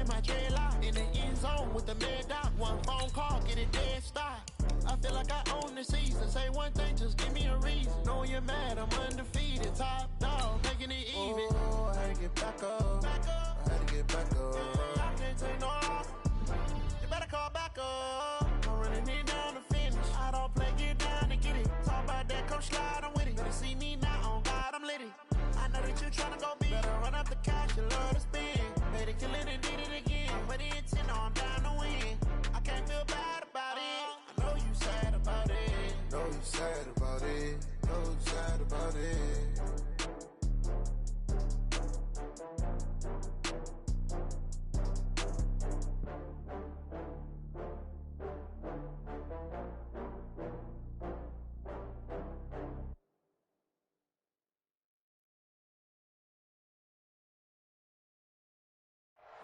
in my dreadlock. In the end zone with the mad dot. One phone call, get it dead stop. I feel like I own the season. Say one thing, just give me a reason. Know you're mad, I'm undefeated. Top dog, making it even. Oh, I had to get back up. I had to get back up. I can't take no loss. You better call back up. I'm running it down to finish. I don't play, get down to get it. Talk about that, come slide, I'm with it. Better see me now, on God, I'm lit it. I know that you tryna go big. Better run up the cash, you love to spend. Better kill it and did it again. But the intent on down to win. I can't feel bad about it. I know you sad about it. Know you sad about it. Know you sad about it.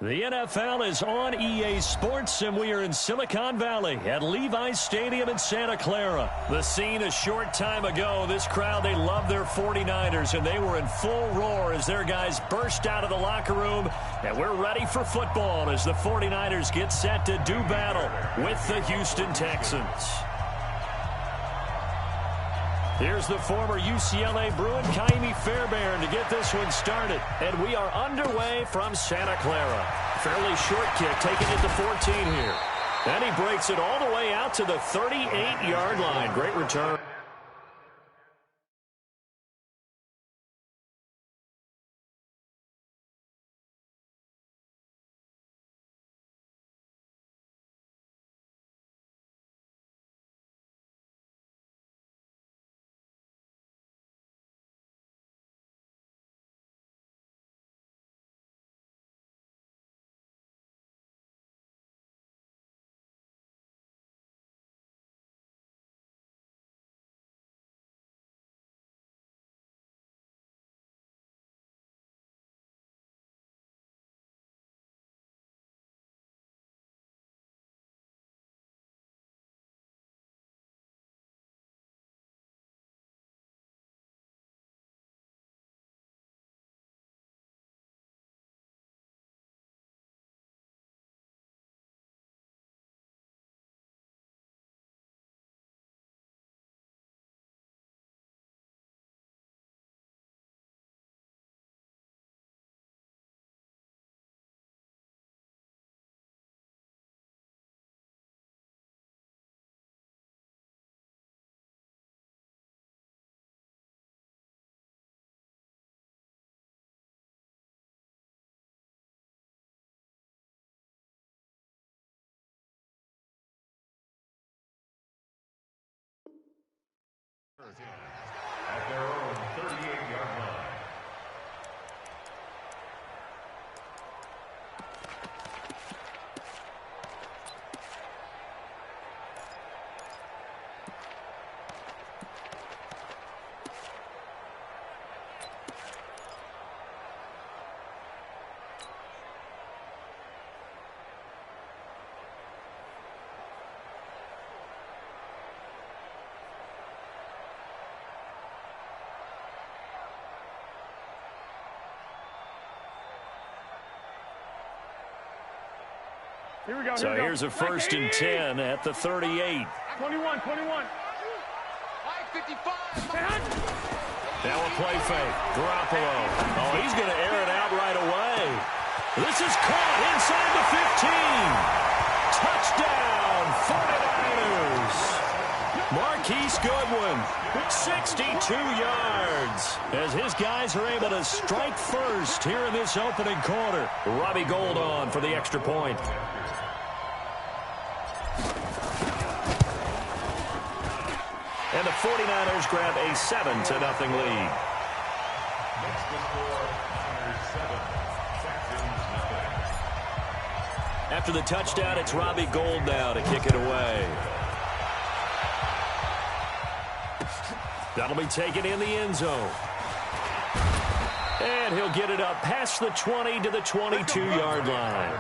The NFL is on EA Sports, and we are in Silicon Valley at Levi's Stadium in Santa Clara. The scene a short time ago, this crowd, they love their 49ers, and they were in full roar as their guys burst out of the locker room. And we're ready for football as the 49ers get set to do battle with the Houston Texans. Here's the former UCLA Bruin, Kaimi Fairbairn, to get this one started. And we are underway from Santa Clara. Fairly short kick, taking it to 14 here. And he breaks it all the way out to the 38-yard line. Great return. At their own 38-yard line. Here we go. So here's a 1st and 10 at the 38. 21. 55. Now a play fake. Garoppolo. Oh, he's going to air it out right away. This is caught inside the 15. Touchdown, 49ers. Marquise Goodwin, 62 yards. As his guys are able to strike first here in this opening quarter. Robbie Gould on for the extra point. And the 49ers grab a 7-0 lead. After the touchdown, it's Robbie Gould now to kick it away. That'll be taken in the end zone. And he'll get it up past the 20 to the 22-yard line.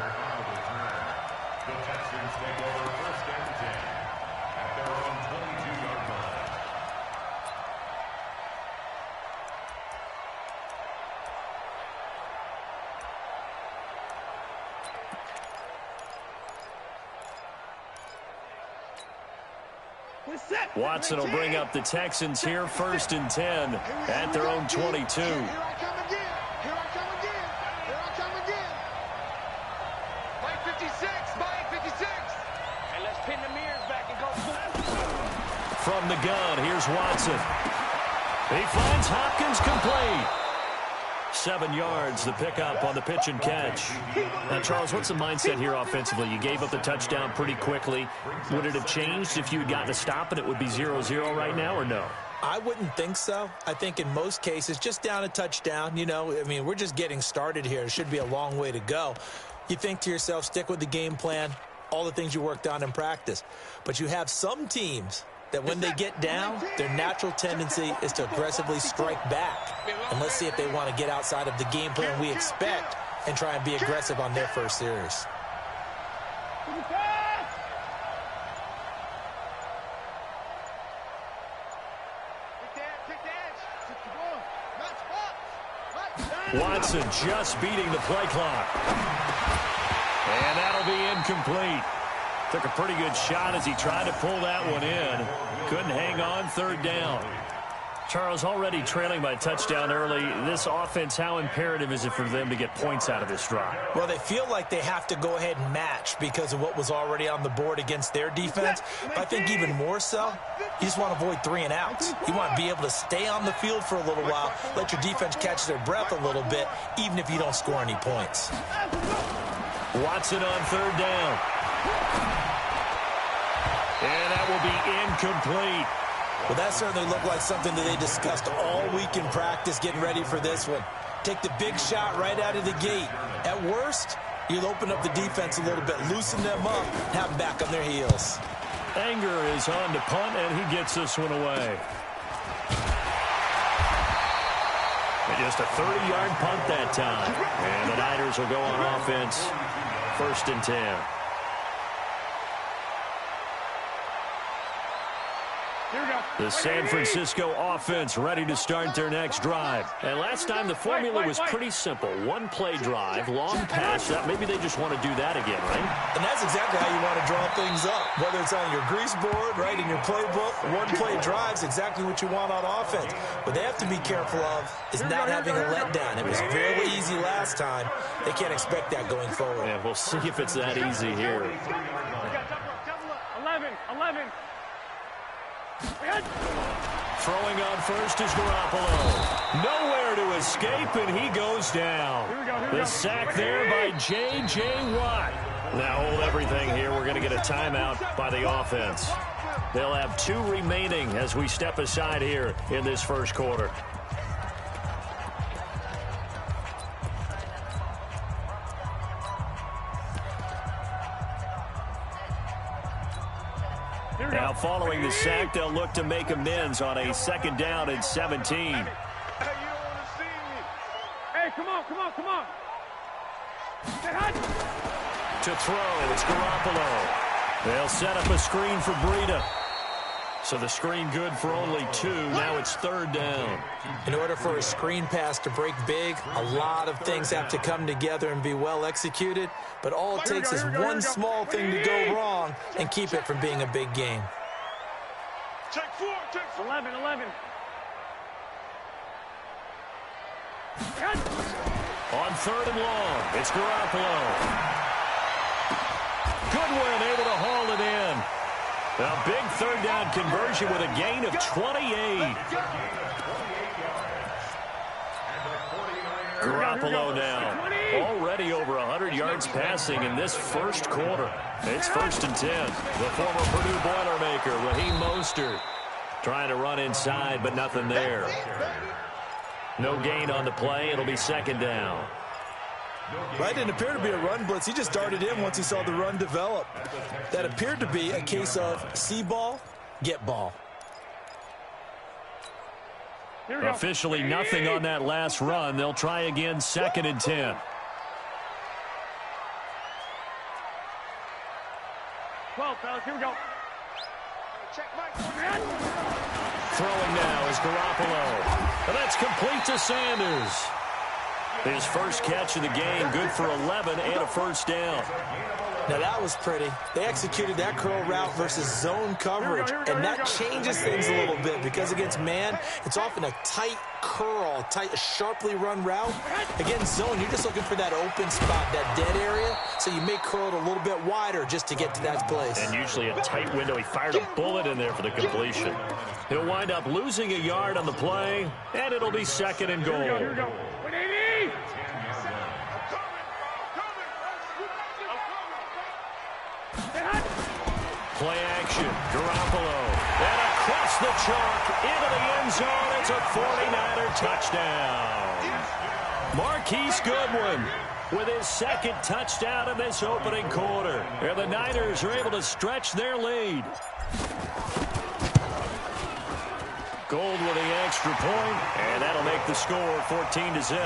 The Texans take over 1st and 10 at their own 22-yard line. Watson will bring up the Texans here, 1st and 10 at their own 22. Here I come again. Here I come again. Here I come again. Mike 56. Mike 56. And let's pin the mirrors back and go. From the gun, here's Watson. He finds Hopkins complete. 7 yards, the pickup on the pitch and catch. Now, Charles, what's the mindset here offensively? You gave up the touchdown pretty quickly. Would it have changed if you had gotten a stop and it would be 0-0 right now, or no? I wouldn't think so. I think in most cases, just down a touchdown, you know, I mean, we're just getting started here. It should be a long way to go. You think to yourself, stick with the game plan, all the things you worked on in practice. But you have some teams that when they get down, their natural tendency is to aggressively strike back. And let's see if they want to get outside of the game plan we expect and try and be aggressive on their first series. Watson just beating the play clock. And that'll be incomplete. Took a pretty good shot as he tried to pull that one in. Couldn't hang on, 3rd down. Charles, already trailing by a touchdown early. This offense, how imperative is it for them to get points out of this drive? Well, they feel like they have to go ahead and match because of what was already on the board against their defense. But I think even more so, you just want to avoid 3 and outs. You want to be able to stay on the field for a little while, let your defense catch their breath a little bit, even if you don't score any points. Watson on 3rd down. And that will be incomplete. Well, that certainly looked like something that they discussed all week in practice getting ready for this one. Take the big shot right out of the gate. At worst, you'll open up the defense a little bit, loosen them up, have them back on their heels. Anger is on to punt, and he gets this one away. And just a 30-yard punt that time. And the Niners will go on offense, 1st and 10. The San Francisco offense ready to start their next drive. And last time the formula was pretty simple. 1-play drive, long pass. Maybe they just want to do that again, right? And that's exactly how you want to draw things up. Whether it's on your grease board, right, in your playbook, 1-play drive's exactly what you want on offense. What they have to be careful of is not having a letdown. It was fairly easy last time. They can't expect that going forward. Yeah, we'll see if it's that easy here. 11. Throwing on first is Garoppolo. Nowhere to escape, and he goes down. The sack there by J.J. Watt. Now hold everything here. We're going to get a timeout by the offense. They'll have 2 remaining as we step aside here in this first quarter. Now, following the sack, they'll look to make amends on a 2nd down and 17. Hey, you don't want to see me. Hey, come on. To throw, it's Garoppolo. They'll set up a screen for Breida. So the screen good for only 2. Now it's 3rd down. In order for a screen pass to break big, a lot of things have to come together and be well executed. But all it takes is one small thing to go wrong and keep it from being a big game. Check 4. 11. On 3rd and long, it's Garoppolo. Goodwin able to haul it in. A big 3rd down conversion with a gain of 28. Garoppolo now. Already over 100 yards passing in this first quarter. It's 1st and 10. The former Purdue Boilermaker, Raheem Mostert, trying to run inside, but nothing there. No gain on the play. It'll be 2nd down. Right, didn't appear to be a run blitz. He just darted in once he saw the run develop. That appeared to be a case of see ball, get ball. Officially nothing on that last run. They'll try again, 2nd and 10. 12, fellas, here we go. Check Mike. Throwing now is Garoppolo. And that's complete to Sanders. His first catch of the game, good for 11 and a 1st down. Now that was pretty. They executed that curl route versus zone coverage, and that changes things a little bit because against man, it's often a tight curl, a sharply run route. Against zone, you're just looking for that open spot, that dead area, so you may curl it a little bit wider just to get to that place. And usually a tight window. He fired a bullet in there for the completion. He'll wind up losing a yard on the play, and it'll be 2nd and goal. Here we go. Play action, Garoppolo, and across the chalk into the end zone. It's a 49er touchdown. Marquise Goodwin with his 2nd touchdown in this opening quarter. And the Niners are able to stretch their lead. Gold with the extra point, and that'll make the score 14-0.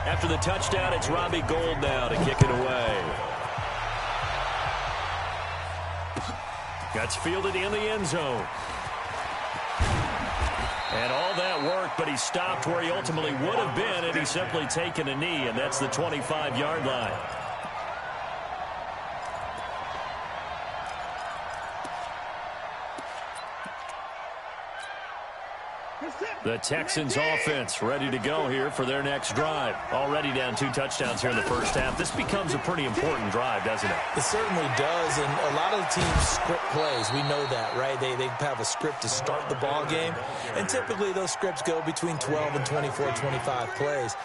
After the touchdown, it's Robbie Gould now to kick it away. That's fielded in the end zone. And all that work, but he stopped where he ultimately would have been had he simply taken a knee, and that's the 25-yard line. The Texans offense ready to go here for their next drive. Already down 2 touchdowns here in the first half. This becomes a pretty important drive, doesn't it? It certainly does, and a lot of the teams script plays. We know that, right? They have a script to start the ball game, and typically those scripts go between 12 and 24, 25 plays.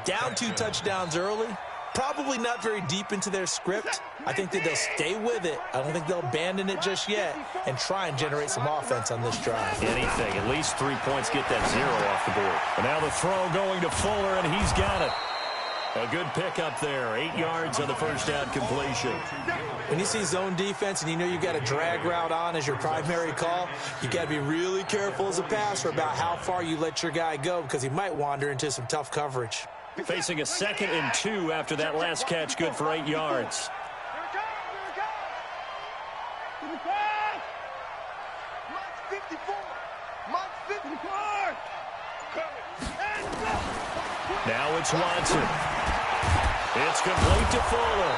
Down 2 touchdowns early, probably not very deep into their script. I think that they'll stay with it. I don't think they'll abandon it just yet and try and generate some offense on this drive. Anything. At least 3 points, get that 0 off the board. And now the throw going to Fuller, and he's got it. A good pickup there. 8 yards on the first down completion. When you see zone defense and you know you've got a drag route on as your primary call, you got to be really careful as a passer about how far you let your guy go because he might wander into some tough coverage. Facing a 2nd and 2 after that last catch, good for 8 yards. Now it's Watson. It's complete to Fuller.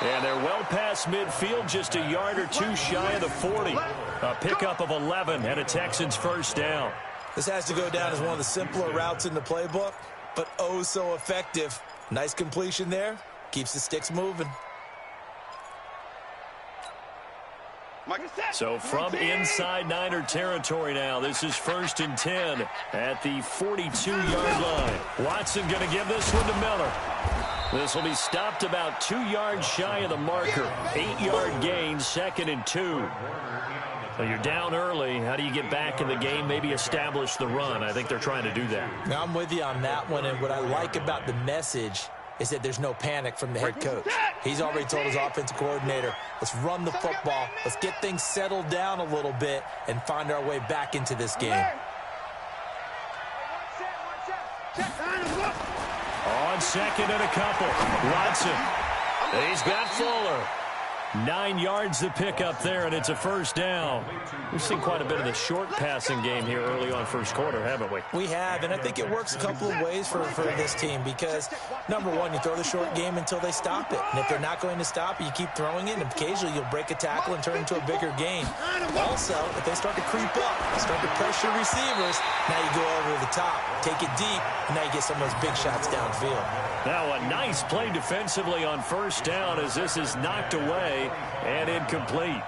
And they're well past midfield, just a yard or 2 shy of the 40. A pickup of 11 and a Texans first down. This has to go down as one of the simpler routes in the playbook, but oh so effective. Nice completion there. Keeps the sticks moving. So from inside Niner territory now, this is 1st and 10 at the 42-yard line. Watson going to give this one to Miller. This will be stopped about 2 yards shy of the marker. 8-yard gain, 2nd and 2. So you're down early. How do you get back in the game, maybe establish the run? I think they're trying to do that. Now I'm with you on that one, and what I like about the message is that there's no panic from the head coach. He's already told his offensive coordinator, let's run the football, let's get things settled down a little bit and find our way back into this game. On 2nd and a couple, Watson. He's got Fuller. 9 yards to pick up there, and it's a first down. We've seen quite a bit of the short passing game here early on first quarter, haven't we? We have, and I think it works a couple of ways for this team because, number one, you throw the short game until they stop it. And if they're not going to stop it, you keep throwing it, and occasionally you'll break a tackle and turn it into a bigger gain. Also, if they start to creep up, start to pressure receivers, now you go over the top, take it deep, and now you get some of those big shots downfield. Now a nice play defensively on first down as this is knocked away and incomplete.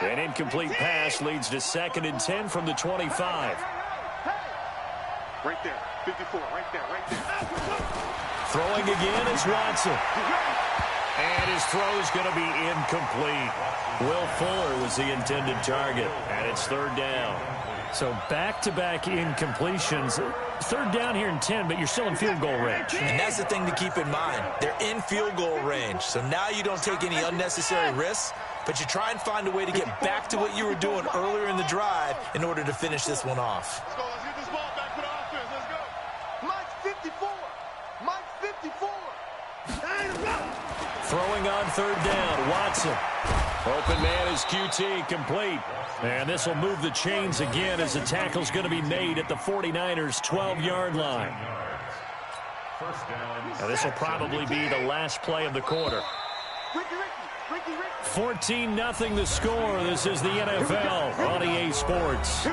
An incomplete pass leads to 2nd and 10 from the 25. Right there, 54, right there. Throwing again is Watson. And his throw is going to be incomplete. Will Fuller was the intended target, and it's 3rd down. So back-to-back incompletions. 3rd down here in 10, but you're still in field goal range. And that's the thing to keep in mind. They're in field goal range. So now you don't take any unnecessary risks, but you try and find a way to get back to what you were doing earlier in the drive in order to finish this one off. Let's go. Let's get this ball back for the offense. Let's go. Mike's 54. Mike's 54. Throwing on third down, Watson. Open man is QT, complete. And this will move the chains again as the tackle's going to be made at the 49ers' 12-yard line. Now this will probably be the last play of the quarter. 14-0 the score. This is the NFL on EA Sports.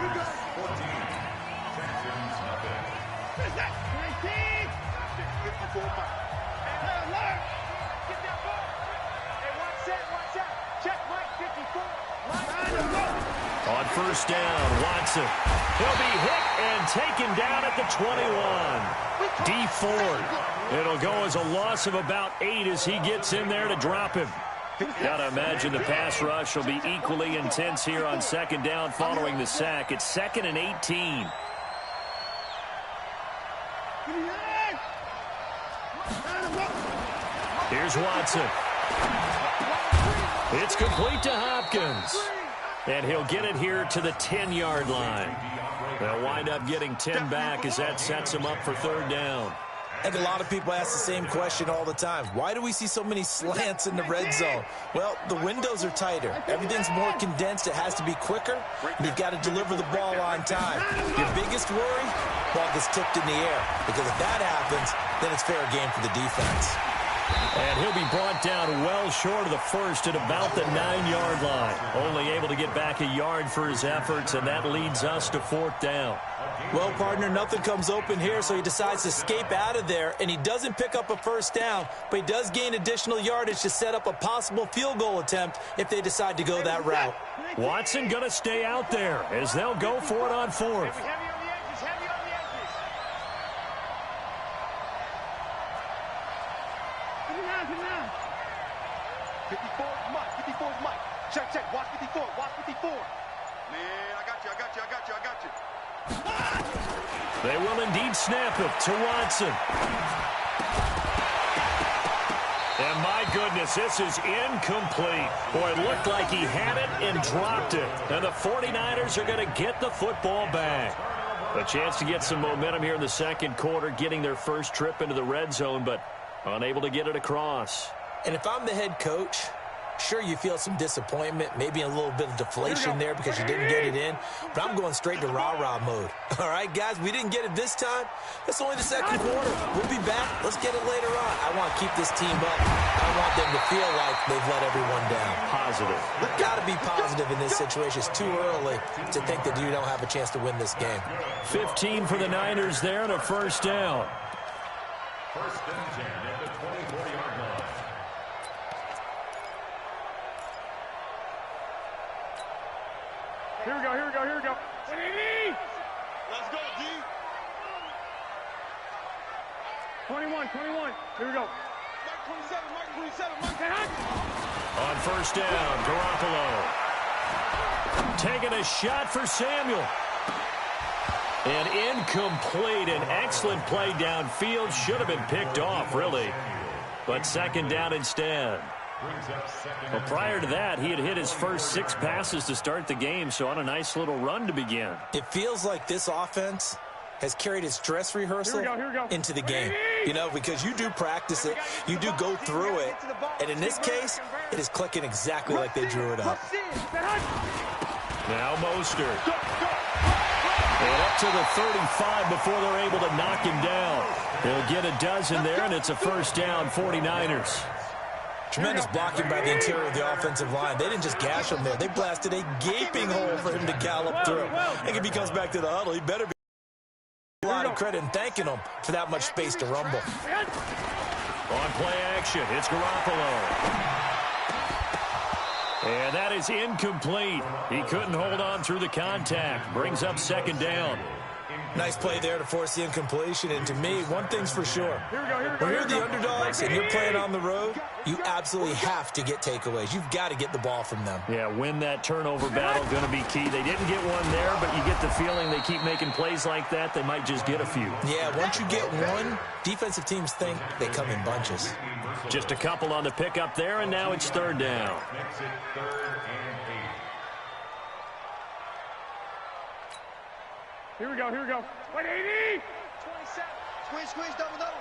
On first down, Watson. He'll be hit and taken down at the 21. D Ford. It'll go as a loss of about 8 as he gets in there to drop him. Gotta imagine the pass rush will be equally intense here on second down following the sack. It's 2nd and 18. Here's Watson. It's complete to Hopkins. And he'll get it here to the 10-yard line. They'll wind up getting 10 back as that sets him up for third down. I think a lot of people ask the same question all the time. Why do we see so many slants in the red zone? Well, the windows are tighter. Everything's more condensed. It has to be quicker. And you've got to deliver the ball on time. Your biggest worry? Ball gets tipped in the air. Because if that happens, then it's fair game for the defense. And he'll be brought down well short of the first at about the 9-yard line. Only able to get back a yard for his efforts, and that leads us to fourth down. Well, partner, nothing comes open here, so he decides to escape out of there, and he doesn't pick up a first down, but he does gain additional yardage to set up a possible field goal attempt if they decide to go that route. Watson going to stay out there as they'll go for it on fourth. Check. Watch 54. Watch 54. Man, I got you. They will indeed snap it to Watson. And my goodness, this is incomplete. Boy, it looked like he had it and dropped it. And the 49ers are going to get the football back. A chance to get some momentum here in the second quarter, getting their first trip into the red zone, but unable to get it across. And if I'm the head coach, sure, you feel some disappointment, maybe a little bit of deflation there because you didn't get it in, but I'm going straight to rah-rah mode. All right, guys, we didn't get it this time. It's only the second quarter. We'll be back. Let's get it later on. I want to keep this team up. I want them to feel like they've let everyone down. Positive. We've got to be positive in this situation. It's too early to think that you don't have a chance to win this game. 15 for the Niners there and a first down. First and 10 at the 24-yard line. Here we go. Let's go, D. 21. Here we go. Mike 27. On first down, Garoppolo. Taking a shot for Samuel. And incomplete. An excellent play downfield. Should have been picked off, really. But second down instead. Well, prior to that, he had hit his first 6 passes to start the game, so on a nice little run to begin. It feels like this offense has carried its dress rehearsal into the game. You know, because you do practice it, you do go through it, and in this case, it is clicking exactly like they drew it up. Now Mostert. And up to the 35 before they're able to knock him down. They'll get a dozen there, and it's a first down, 49ers. Tremendous blocking by the interior of the offensive line. They didn't just gash him there. They blasted a gaping hole for him to gallop through. And if he comes back to the huddle, he better be a lot of credit in thanking him for that much space to rumble. On play action, it's Garoppolo. And that is incomplete. He couldn't hold on through the contact. Brings up second down. Nice play there to force the incompletion. And to me, one thing's for sure. When you're the underdogs and you're playing on the road, you absolutely have to get takeaways. You've got to get the ball from them. Yeah, win that turnover battle, going to be key. They didn't get one there, but you get the feeling they keep making plays like that, they might just get a few. Yeah, once you get one, defensive teams think they come in bunches. Just a couple on the pickup there, and now it's third down. Here we go. Wait, 80! 27. Squeeze, squeeze, double, double.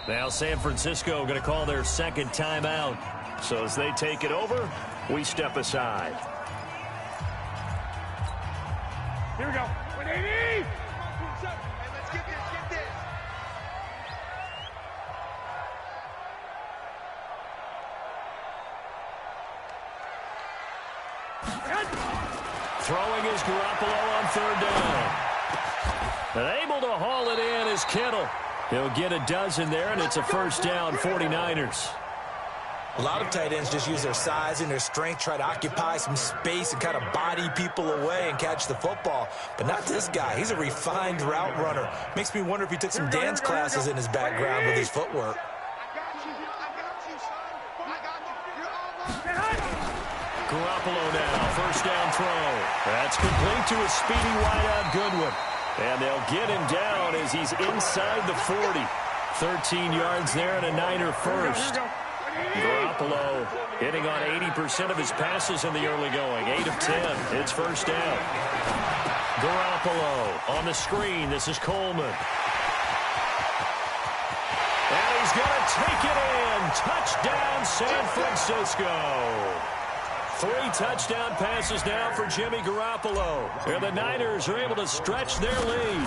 Now San Francisco going to call their second timeout. So as they take it over, we step aside. Here we go. 180! Hey, let's get this, get this. Throwing is Garoppolo on third down. And able to haul it in is Kittle. He'll get a dozen there, and it's a first down, 49ers. A lot of tight ends just use their size and their strength, try to occupy some space and kind of body people away and catch the football. But not this guy. He's a refined route runner. Makes me wonder if he took some dance classes in his background with his footwork. Garoppolo now, first down throw. That's complete to a speedy wideout Goodwin. And they'll get him down as he's inside the 40. 13 yards there and a Niner first. Garoppolo hitting on 80% of his passes in the early going. 8 of 10. It's first down. Garoppolo on the screen. This is Coleman. And he's going to take it in. Touchdown, San Francisco. 3 touchdown passes now for Jimmy Garoppolo. And the Niners are able to stretch their lead.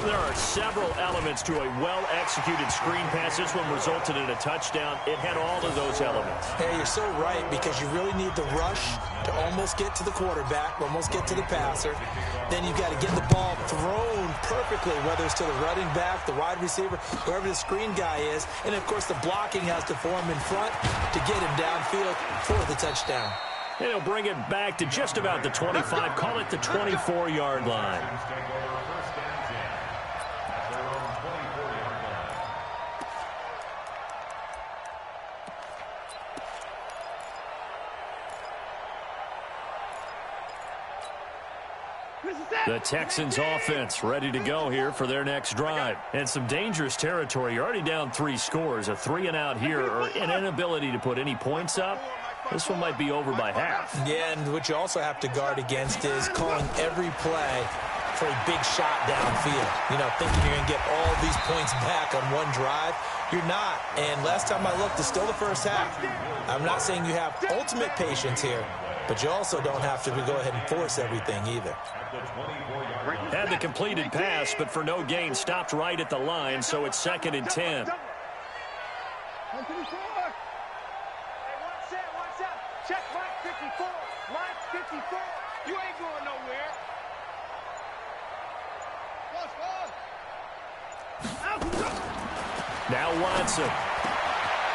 There are several elements to a well-executed screen pass. This one resulted in a touchdown. It had all of those elements. Hey, you're so right, because you really need the rush to almost get to the quarterback, almost get to the passer. Then you've got to get the ball thrown perfectly, whether it's to the running back, the wide receiver, whoever the screen guy is. And, of course, the blocking has to form in front to get him downfield for the touchdown. And he'll bring it back to just about the 25, call it the 24-yard line. The Texans offense ready to go here for their next drive. And some dangerous territory. You're already down 3 scores. A 3-and-out here, or an inability to put any points up. This one might be over by half. Yeah, and what you also have to guard against is calling every play for a big shot downfield. You know, thinking you're going to get all these points back on one drive. You're not. And last time I looked, it's still the first half. I'm not saying you have ultimate patience here, but you also don't have to go ahead and force everything either. Had the completed pass, but for no gain, stopped right at the line, so it's 2nd and 10. Check Mike 54. Mike 54. You ain't going nowhere. Now Watson.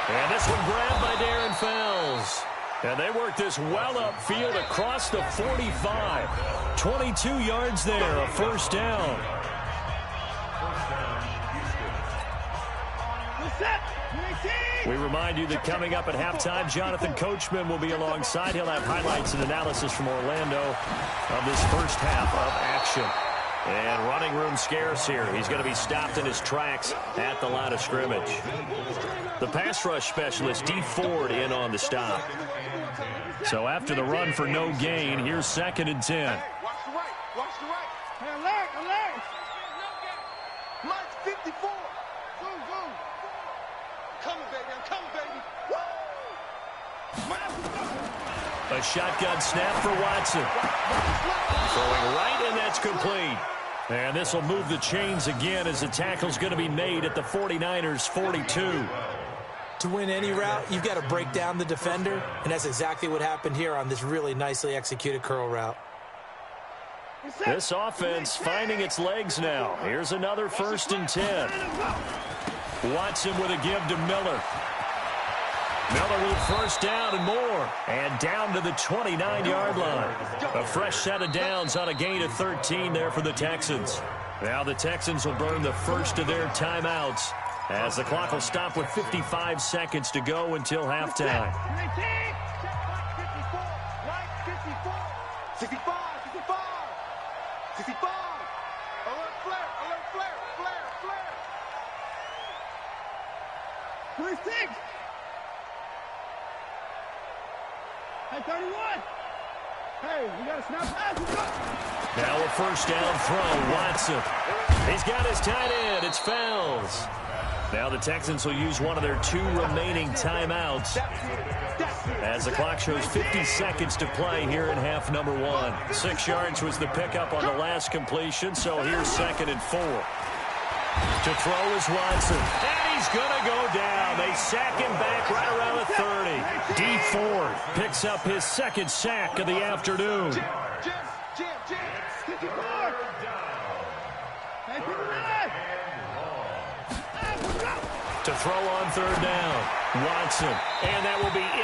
And this one grabbed by Darren Fells. And they work this well upfield across the 45. 22 yards there, a first down. We remind you that coming up at halftime, Jonathan Coachman will be alongside. He'll have highlights and analysis from Orlando of this first half of action. And running room scarce here. He's going to be stopped in his tracks at the line of scrimmage. The pass rush specialist, D. Ford, in on the stop. So after the run for no gain, here's 2nd and 10. Watch the right. Watch the right. Hey, alert, alert. Mike 54. Zoom, zoom. Coming, baby. I'm coming, baby. Woo! A shotgun snap for Watson. Throwing right, and that's complete. And this will move the chains again as the tackle's going to be made at the 49ers' 42. To win any route, you've got to break down the defender, and that's exactly what happened here on this really nicely executed curl route. This offense finding its legs now. Here's another 1st and 10. Watson with a give to Miller. Miller with first down and more. And down to the 29-yard line. A fresh set of downs on a gain of 13 there for the Texans. Now the Texans will burn the first of their timeouts as the clock will stop with 55 seconds to go until halftime. 65. Alert flare, alert flare. 26. Hey, 31. Hey, we got a snap pass. Let's go. Now a first down throw. Watson. He's got his tight end. It's Fells. Now the Texans will use one of their 2 remaining timeouts as the clock shows 50 seconds to play here in half number 1. 6 yards was the pickup on the last completion, so here's 2nd and 4. To throw is Watson. And he's going to go down. They sack him back right around the 30. D. Ford picks up his 2nd sack of the afternoon. To throw on 3rd down, Watson. And that will be in.